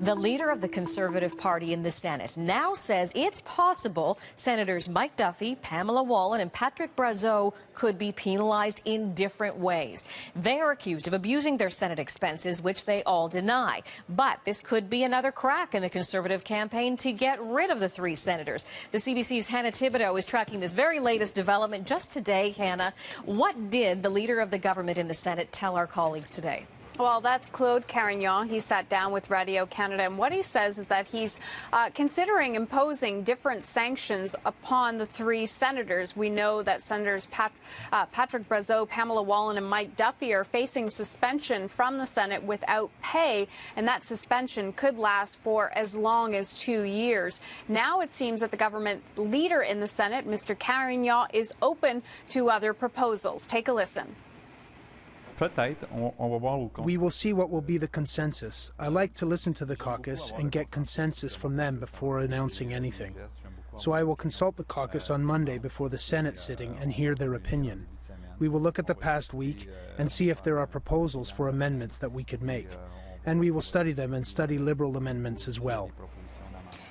The leader of the Conservative Party in the Senate now says it's possible Senators Mike Duffy, Pamela Wallin, and Patrick Brazeau could be penalized in different ways. They are accused of abusing their Senate expenses, which they all deny. But this could be another crack in the Conservative campaign to get rid of the three senators. The CBC's Hannah Thibodeau is tracking this very latest development just today. Hannah, what did the leader of the government in the Senate tell our colleagues today? Well, that's Claude Carignan. He sat down with Radio-Canada, and what he says is that he's considering imposing different sanctions upon the three senators. We know that Senators Patrick Brazeau, Pamela Wallin, and Mike Duffy are facing suspension from the Senate without pay, and that suspension could last for as long as 2 years. Now it seems that the government leader in the Senate, Mr. Carignan, is open to other proposals. Take a listen. We will see what will be the consensus. I like to listen to the caucus and get consensus from them before announcing anything. So I will consult the caucus on Monday before the Senate sitting and hear their opinion. We will look at the past week and see if there are proposals for amendments that we could make. And we will study them and study Liberal amendments as well.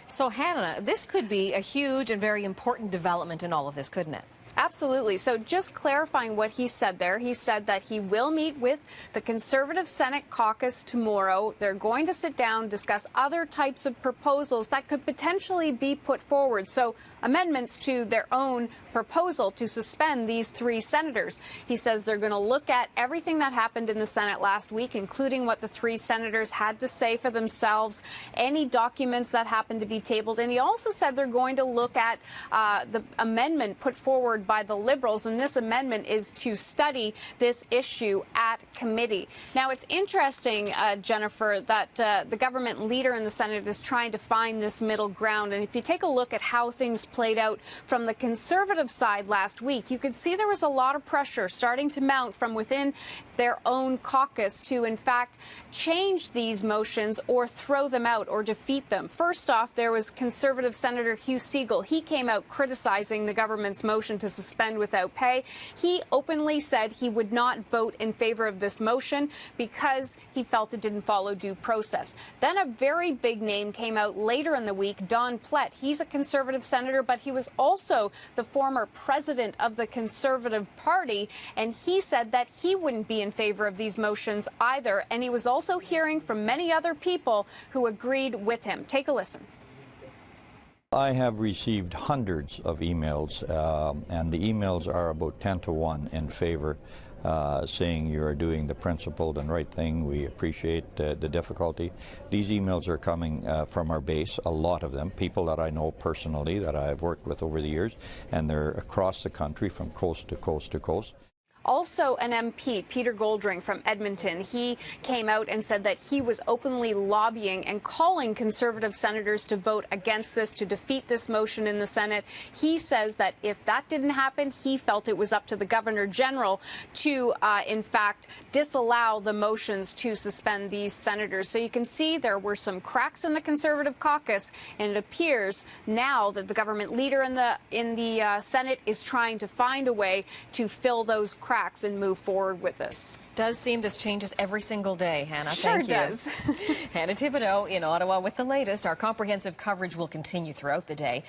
So, Hannah, this could be a huge and very important development in all of this, couldn't it? Absolutely. So just clarifying what he said there, he said that he will meet with the Conservative Senate caucus tomorrow. They're going to sit down, discuss other types of proposals that could potentially be put forward. So amendments to their own proposal to suspend these three senators. He says they're going to look at everything that happened in the Senate last week, including what the three senators had to say for themselves, any documents that happened to be tabled. And he also said they're going to look at the amendment put forward by the Liberals, and this amendment is to study this issue at committee. Now, it's interesting, Jennifer, that the government leader in the Senate is trying to find this middle ground. And if you take a look at how things played out from the Conservative side last week, you could see there was a lot of pressure starting to mount from within their own caucus to, in fact, change these motions or throw them out or defeat them. First off, there was Conservative Senator Hugh Segal. He came out criticizing the government's motion to suspend without pay. He openly said he would not vote in favor of this motion because he felt it didn't follow due process. Then a very big name came out later in the week, Don Plett. He's a Conservative senator, but he was also the former president of the Conservative Party, and he said that he wouldn't be in favor of these motions either, and he was also hearing from many other people who agreed with him. Take a listen. I have received hundreds of emails, and the emails are about 10 to 1 in favor, saying you are doing the principled and right thing. We appreciate the difficulty. These emails are coming from our base, a lot of them, people that I know personally, that I've worked with over the years, and they're across the country from coast to coast to coast. Also an MP, Peter Goldring from Edmonton, he came out and said that he was openly lobbying and calling Conservative senators to vote against this, to defeat this motion in the Senate. He says that if that didn't happen, he felt it was up to the Governor General to, in fact, disallow the motions to suspend these senators. So you can see there were some cracks in the Conservative caucus, and it appears now that the government leader in the Senate is trying to find a way to fill those cracks and move forward with this. Does seem this changes every single day, Hannah. Sure Thank you. Does. Hannah Thibodeau in Ottawa with the latest. Our comprehensive coverage will continue throughout the day.